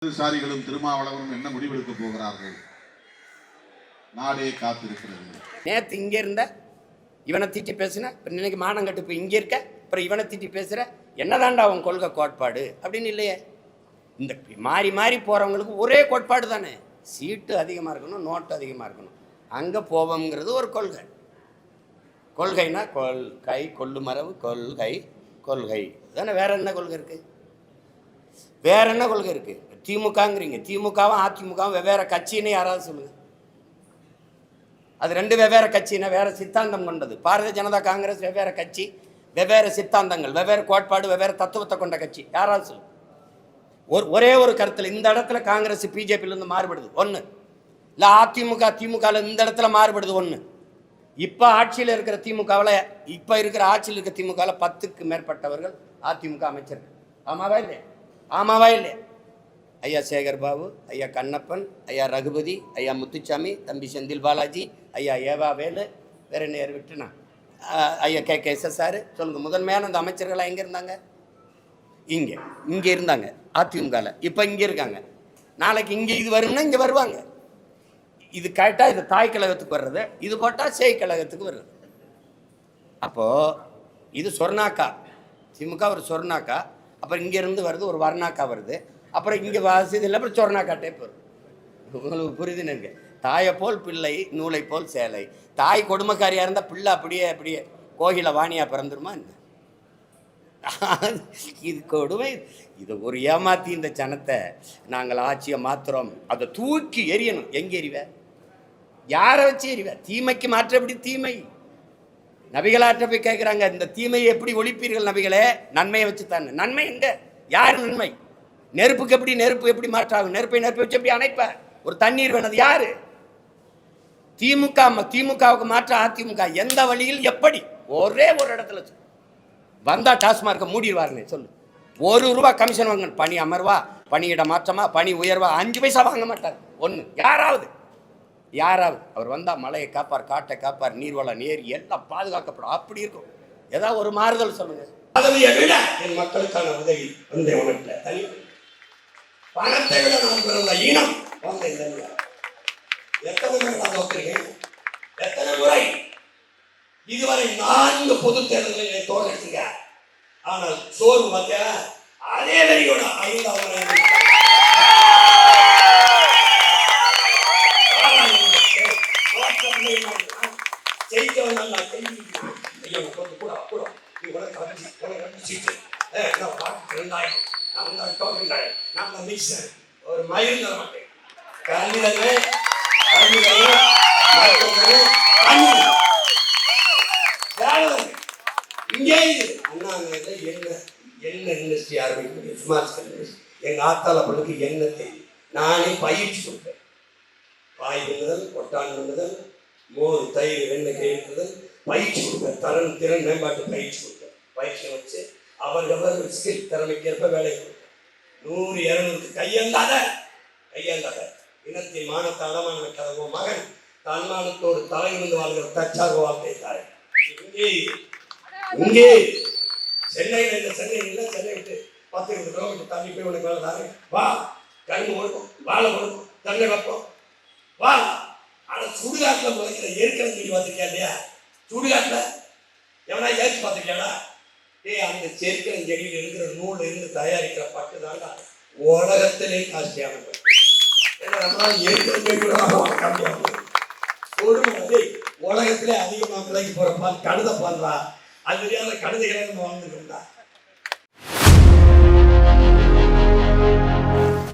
இடதுசாரிகளும் திருமாவளவனும் என்ன முடிவெடுக்க போகிறார்கள்? நாடே காத்திருக்கிறது. நேற்று இங்கே இருந்த இவனை திட்டி பேசுன, இன்னைக்கு மானம் கட்டு இப்போ இங்கே இருக்க, அப்புறம் இவனை திட்டி பேசுகிற, என்னதான்டா அவன் கொள்கை கோட்பாடு அப்படின்னு இல்லையே. இந்த மாறி மாறி போகிறவங்களுக்கு ஒரே கோட்பாடு தானே, சீட்டு அதிகமாக இருக்கணும், நோட்டு அதிகமாக இருக்கணும், அங்கே போவோங்கிறது ஒரு கொள்கை. கொள்கைனா கொள்கை, கொள்ளு மரபு, கொள்கை கொள்கை தானே. வேற என்ன கொள்கை இருக்குது? வேற என்ன கொள்கை இருக்குது? திமுகங்கிறீங்க, திமுகவும் அதிமுகவும் வெவ்வேறு கட்சின்னு யாராவது சொல்லுங்கள். அது ரெண்டு வெவ்வேறு கட்சின்னா வேறு சித்தாந்தம் கொண்டது. பாரதிய ஜனதா காங்கிரஸ் வெவ்வேறு கட்சி, வெவ்வேறு சித்தாந்தங்கள், வெவ்வேறு கோட்பாடு, வெவ்வேறு தத்துவத்தை கொண்ட கட்சி. யாராவது சொல்லு. ஒரே ஒரு கருத்தில் இந்த இடத்துல காங்கிரஸ் பிஜேபியிலேருந்து மாறுபடுது ஒன்று, இல்லை அதிமுக திமுகவில் இந்த இடத்துல மாறுபடுது ஒன்று. இப்போ ஆட்சியில் இருக்கிற திமுகவில், இப்போ இருக்கிற ஆட்சியில் இருக்கிற திமுகவில் 10க்கு மேற்பட்டவர்கள் அதிமுக அமைச்சர்கள். ஆமாவா இல்லையா? ஆமாவா இல்லையா? ஐயா சேகர் பாபு, ஐயா கண்ணப்பன், ஐயா ரகுபதி, ஐயா முத்துச்சாமி, தம்பி செந்தில் பாலாஜி, ஐயா ஏவா வேலு, வேற நேர் விட்டுனா ஐயா KK சொல்லுங்கள். முதன்மையான அந்த அமைச்சர்களாக எங்கே இருந்தாங்க? இங்கே இருந்தாங்க அதிமுகவில். இப்போ இங்கே இருக்காங்க. நாளைக்கு இங்கே இது வரும்னா இங்கே வருவாங்க. இது கேட்டால் இது தாய் கழகத்துக்கு வர்றது, இது போட்டால் சேய் கழகத்துக்கு வருது. அப்போது இது சொர்ணாக்கா, திமுக ஒரு சொர்ணாக்கா, அப்புறம் இங்கேருந்து வருது ஒரு வர்ணாக்கா வருது, அப்புறம் இங்கே வாசிது இல்லை, அப்புறம் சொர்ணாக்கா டைப் வருது. உங்களுக்கு புரியுதுன்னு, தாயை போல் பிள்ளை, நூலை போல் சேலை. தாய் கொடுமைக்காரியாக இருந்தால் பிள்ளை அப்படியே கோகில வாணியாக பிறந்துருமா என்ன? இது கொடுமை. இது ஒரு ஏமாற்றி இந்த ஜனத்தை நாங்கள் ஆட்சியை மாற்றுறோம், அதை தூக்கி எரியணும். எங்கே எறிவ? யாரை வச்சு எறிவ? தீமைக்கு மாற்றப்படி தீமை. நபிகளாற்ற போய் கேட்குறாங்க, இந்த தீமையை எப்படி ஒழிப்பீர்கள் நபிகளே? நன்மையை வச்சு தானே. நன்மை எங்க? யார் நன்மை? நெருப்புக்கு எப்படி நெருப்பு எப்படி மாற்றாகும்? நெருப்பை வச்சு எப்படி அணைப்ப? ஒரு தண்ணீர் வேணது யாரு? திமுகவுக்கு மாற்ற அதிமுக எந்த வழியில் எப்படி? ஒரே ஒரு இடத்துல வந்தா டாஸ்மார்க்க மூடிடுவாருன்னு சொல்லு. ₹1 கமிஷன் வாங்க. பணி அமர்வா, பணியிட மாற்றமா, பணி உயர்வா, 5 பைசா வாங்க மாட்டார். ஒன்று யாராவது அவர் வந்தால் மலையை காப்பார், காட்டை காப்பார், நீர்வளம் ஏரி எல்லாம் பாதுகாக்கப்படும். அப்படி இருக்கும். ஏதாவது ஒரு மாறுதல் சொல்லுங்க. பதவியை விட என் மக்களுக்கான உதவி வந்தே உனக்கு தனி. பணத்தை விட நான் பிறந்த இனம் வந்தேன். எத்தனை முறை இதுவரை 4 பொது தேர்தல்களை தோற்கடிச்சுங்க. ஆனால் சோர்வு பார்த்தியா? அதே வரையோட 5வது முறை ஜெயிக்கவனால் நான் தெரிஞ்சுக்கிறேன். ஐயோ கூட நீ உனக்கு சீட்டு நான் பார்த்து 2000 நான் டோக்கன் நான் மிக்சர் ஒரு மயில் தர மாட்டேன். கல்விதே இங்கே அண்ணா என்ன இண்டஸ்ட்ரி ஆரம்பிக்க ஸ்மார்ட் இண்டஸ்ட்ரி. எங்கள் ஆத்தால பொண்ணுக்கு என்ன தெரியும்? நானே பயிற்சி கொடுப்பேன். பாய் பண்ணுதல், கொட்டான் பண்ணுதல், மோர் தயிர் வெண்ணெய் கையிடுதல் பயிற்சி கொடுப்பேன். திறன் மேம்பாட்டு பயிற்சி கொடுப்பேன். பயிற்சி வச்சு அவர்கள் ஸ்கில் திறமைக்கேற்ப வேலை கொடுப்பேன். 100-200 கையெல்லாத இனத்தின் மானத்தை அடமான வைக்காத மகன் தன்மானத்தோடு தலையிருந்து வாழ்கிற தச்சார்ப வாழ்க்கை தாய். இங்கே சென்னையில் சென்னை விட்டு 10 கிலோமீட்டர் தள்ளி போய் உனக்கு வேலை தாரு. வா, கண்ணு கொடுக்கும், வாழை கொடுக்கும், தண்ணி வைப்போம், வா. ஆனால் சுடுகாட்டில் முளைக்கிற ஏற்கனவே சொல்லி பார்த்துருக்கியா இல்லையா? சுடுகாட்டில் எவனா ஏற்றி பார்த்துருக்கியாடா? அந்த செருக்கன் செடியில் இருக்கிற நூலில் இருந்து தயாரிக்கிற பட்டு தாண்டா உலகத்திலே காஸ்ட்லியான பட்டு. ஏன்னா நம்மளால ஏற்கனவே உலகத்திலே அதிகமாக விலைக்கு போகிற பால் கழுத பால்றா. அது தெரியாத கழுதைகளை நம்ம வாழ்ந்துருக்கா?